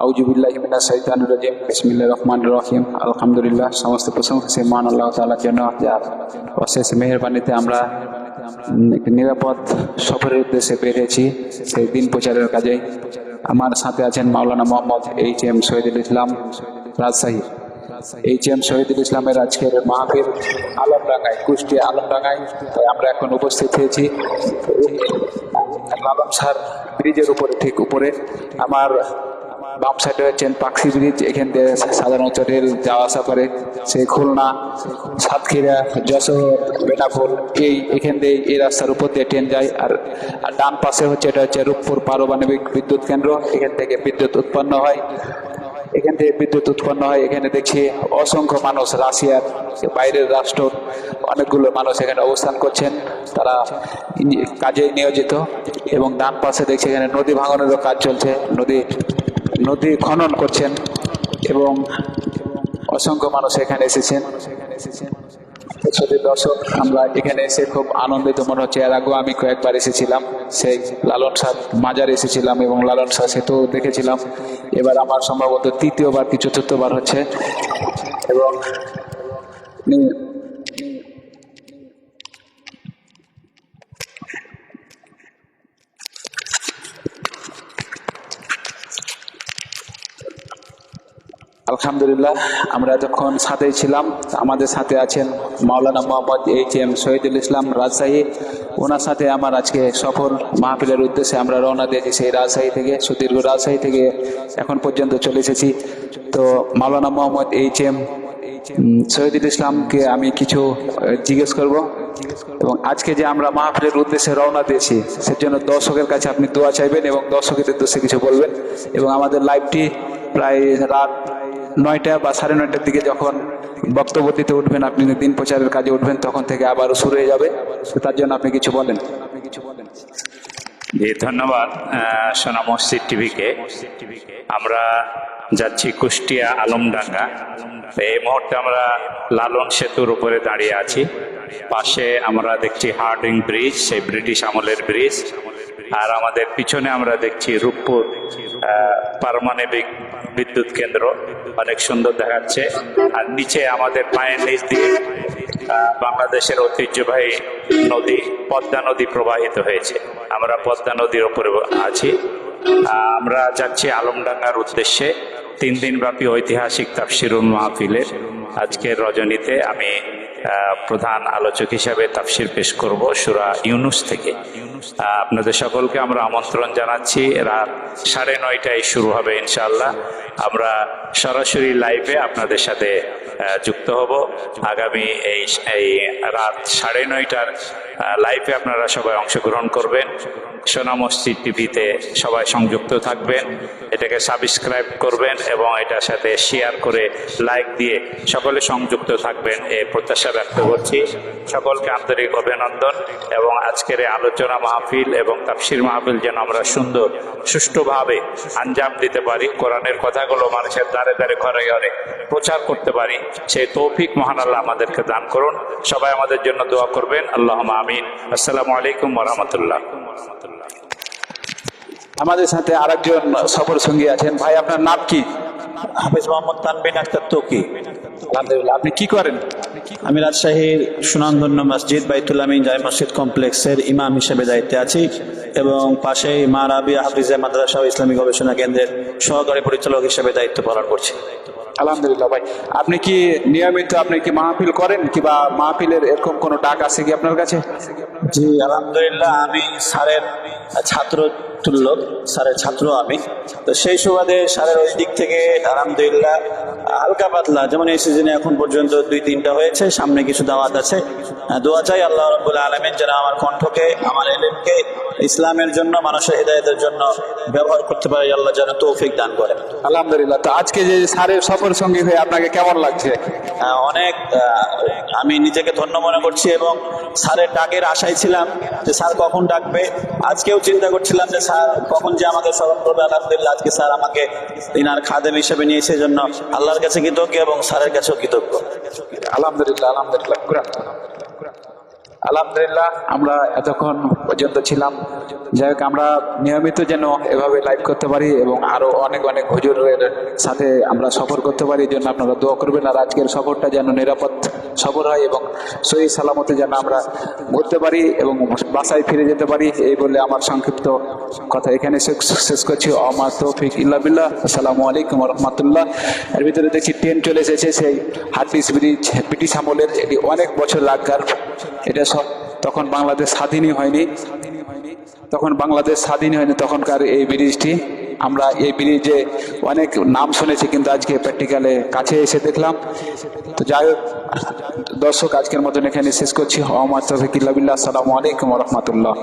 আউযুবিল্লাহি মিনাশ শাইতানির রাজিম। বিসমিল্লাহির রহমানির রহিম। আলহামদুলিল্লাহ, সমস্ত প্রশংসা সেই মহান আল্লাহ তাআলার জন্য, যার অশেষ মেহেরবানিতে আমরা নিরাপদ সফরের উদ্দেশ্যে বেরিয়েছি সেই দিন প্রচারের কাজে। আমার সাথে আছেন মাওলানা মোহাম্মদ এইচ.এম. শহীদুল ইসলাম রাজশাহী। এইচ.এম. শহীদুল ইসলামের আজকের মাহফিল আলমডাঙ্গায়, কুষ্টিয়া আলমডাঙ্গায়। তাই আমরা এখন উপস্থিত হয়েছি লালন সার ব্রিজের উপরে, ঠিক উপরে। আমার বাম সাইডে হচ্ছেন পাকসি ব্রিজ, এখান দিয়ে সাধারণত রেল যাওয়া আসা করে সেই খুলনা, সাতক্ষীরা, যশোর, বেনাপোল, এখান দিয়ে এই রাস্তার উপর দিয়ে ট্রেন যায়। আর ডান পাশে হচ্ছে, এটা হচ্ছে রূপপুর পারমাণবিক বিদ্যুৎ কেন্দ্র। এখান থেকে বিদ্যুৎ উৎপন্ন হয়। এখানে দেখছি অসংখ্য মানুষ, রাশিয়ার, বাইরের রাষ্ট্র অনেকগুলো মানুষ এখানে অবস্থান করছেন, তারা কাজে নিয়োজিত। এবং ডান পাশে দেখছি এখানে নদী ভাঙনেরও কাজ চলছে, নদী খনন করছেন এবং অসংখ্য মানুষ এখানে এসেছেন। দর্শক, আমরা এখানে এসে খুব আনন্দিত মনে হচ্ছে। এর আগেও আমি কয়েকবার এসেছিলাম, সেই লালন শাহ মাজার এসেছিলাম এবং লালন শাহ সেতু দেখেছিলাম। এবার আমার সম্ভবত তৃতীয়বার কি চতুর্থবার হচ্ছে। এবং আলহামদুলিল্লাহ, আমরা এতক্ষণ সাথেই ছিলাম। আমাদের সাথে আছেন মাওলানা মোহাম্মদ এইচ.এম. শহীদুল ইসলাম রাজশাহী। ওনার সাথে আমার আজকে সফর মাহফিলের উদ্দেশ্যে আমরা রওনা দিয়েছি সেই রাজশাহী থেকে, সুদীর্ঘ রাজশাহী থেকে এখন পর্যন্ত চলে এসেছি। তো মাওলানা মোহাম্মদ এইচ.এম. শহীদুল ইসলামকে আমি কিছু জিজ্ঞেস করব, এবং আজকে যে আমরা মাহফিলের উদ্দেশ্যে রওনা দিয়েছি সেজন্য দর্শকের কাছে আপনি দোয়া চাইবেন এবং দর্শকের উদ্দেশ্যে কিছু বলবেন। এবং আমাদের লাইভটি প্রায় রাত 9টা বা 9:30টার দিকে যখন বক্তব্য দিতে উঠবেন, আপনি দিন প্রচারের কাজে উঠবেন, তখন থেকে আবারও শুরু হয়ে যাবে। তার জন্য আপনি কিছু বলেন। জি, ধন্যবাদ সোনা মসজিদ টিভিকে। আমরা যাচ্ছি কুষ্টিয়া আলমডাঙ্গা। এই মুহূর্তে আমরা লালন সেতুর উপরে দাঁড়িয়ে আছি। পাশে আমরা দেখছি হার্ডিং ব্রিজ, সেই ব্রিটিশ আমলের ব্রিজ। আর আমাদের পিছনে আমরা দেখছি রূপপুর পারমাণবিক বিদ্যুৎ কেন্দ্র, অনেক সুন্দর দেখাচ্ছে। আর নিচে আমাদের পায়ের নিচ দিয়ে বাংলাদেশের ঐতিহ্যবাহী নদী পদ্মা নদী প্রবাহিত হয়েছে। আমরা পদ্মা নদীর উপরে আছি। আমরা যাচ্ছি আলমডাঙ্গার উদ্দেশ্যে 3 দিনব্যাপী ঐতিহাসিক তাফসিরুল মাহফিলের আজকের রজনীতে আমি প্রধান আলোচক হিসাবে তাফসির পেশ করব সূরা ইউনুস থেকে। আপনাদের সকলকে আমরা আমন্ত্রণ জানাচ্ছি। রাত 9:30টায় শুরু হবে ইনশাআল্লাহ। আমরা সরাসরি লাইভে আপনাদের সাথে যুক্ত হব। আগামী এই রাত 9:30টার লাইভে আপনারা সবাই অংশগ্রহণ করবেন। সোনা মসজিদ টিভিতে সবাই সংযুক্ত থাকবেন, এটাকে সাবস্ক্রাইব করবেন এবং এটার সাথে শেয়ার করে লাইক দিয়ে সকলে সংযুক্ত থাকবেন, এই প্রত্যাশা ব্যক্ত করছি। সকলকে আন্তরিক অভিনন্দন। এবং আজকের এই আলোচনা মাহফিল এবং তাফসির মাহফিল যেন আমরা সুন্দর সুষ্ঠুভাবে আঞ্জাম দিতে পারি, কোরআনের কথাগুলো মানুষের দ্বারে দ্বারে ঘরে ঘরে প্রচার করতে পারি, সেই তৌফিক মহান আল্লাহ আমাদেরকে দান করুন। সবাই আমাদের জন্য দোয়া করবেন। আল্লাহুম্মা আমিন। আসসালামু আলাইকুম ওয়া রাহমাতুল্লাহ। আমাদের সাথে আরেকজন সফর সঙ্গী আছেন। ভাই, আপনার নাম কি? হাফেজ মোহাম্মদ তানবিন আক্তার তৌকি। আলহামদুলিল্লাহ। আপনি কি করেন? আমি রাজশাহীর সুনামধন্য মসজিদ বাইতুল আমিন জামে মসজিদ কমপ্লেক্সের ইমাম হিসেবে দায়িত্বে আছি এবং পাশেই মা রাবিয়া হাফিজা মাদ্রাসা ও ইসলামী গবেষণা কেন্দ্রের সহকারী পরিচালক হিসেবে দায়িত্ব পালন করছি। আলহামদুলিল্লাহ। ভাই, আপনি কি নিয়মিত মাহফিল করেন, কিংবা মাহফিলের এরকম কোনো ডাক আছে কি আপনার কাছে? জি আলহামদুলিল্লাহ, আমি স্যারের ছাত্র তুল্য, স্যারের ছাত্র আমি। তো সেই সুবাদে স্যারের ওই দিক থেকে আলহামদুলিল্লাহ হালকা পাতলা, যেমন এই সিজনে এখন পর্যন্ত 2-3টা হয়েছে, সামনে কিছু দাওয়াত আছে। দোয়া চাই আল্লাহ রাব্বুল আলামিন যেন আমার কণ্ঠকে, আমার এলেমকে ইসলামের জন্য, মানুষের হিদায়াতের জন্য ব্যবহার করতে পারে, আল্লাহ যেন তৌফিক দান করেন। আলহামদুলিল্লাহ। তো আজকে যে স্যারের সফর সঙ্গী হয়ে আপনাকে কেমন লাগছে? অনেক আমি নিজেকে ধন্য মনে করছি এবং স্যারের ডাকের আশায় ছিলাম যে স্যার কখন ডাকবে। আজকেও চিন্তা করছিলাম যে স্যার কখন যে আমাকে স্মরণ করবে। আলহামদুলিল্লাহ, আজকে স্যার আমাকে তিনার খাদেম হিসেবে নিয়েছে, জন্য আল্লাহর কাছে কৃতজ্ঞ এবং স্যারের কাছেও কৃতজ্ঞ। আলহামদুলিল্লাহ। আলহামদুলিল্লাহ। আলহামদুলিল্লাহ আমরা এতক্ষণ পর্যন্ত ছিলাম। যাই হোক, আমরা নিয়মিত যেন এভাবে লাইভ করতে পারি এবং আরো অনেক অনেক হুজুরের সাথে আমরা সফর করতে পারি, এই জন্য আপনারা দোয়া করবেন। আর আজকের সফরটা যেন নিরাপদ সফর হয় এবং সহি সালামতে যেন আমরা ঘুরতে পারি এবং বাসায় ফিরে যেতে পারি। এই বলে আমার সংক্ষিপ্ত কথা এখানে শেষ করছি। আমার তৌফিক ইল্লা বিল্লাহ। আসসালামু আলাইকুম ওয়া রাহমাতুল্লাহ। এর ভিতরে দেখছি ট্রেন চলে এসেছে, সেই হার্ডিস ব্রিজ, ব্রিটিশ আমলের, এটি অনেক বছর আগেকার। এটা সব তখন বাংলাদেশ স্বাধীনই হয়নি, তখনকার এই ব্রিজটি। আমরা এই ব্রিজে অনেক নাম শুনেছি, কিন্তু আজকে প্র্যাকটিক্যালে কাছে এসে দেখলাম। তো যাই হোক দর্শক, আজকের মতন এখানে শেষ করছি। আমার তৌফিক ইল্লা বিল্লাহ। আসসালামু আলাইকুম ওয়া রাহমাতুল্লাহ।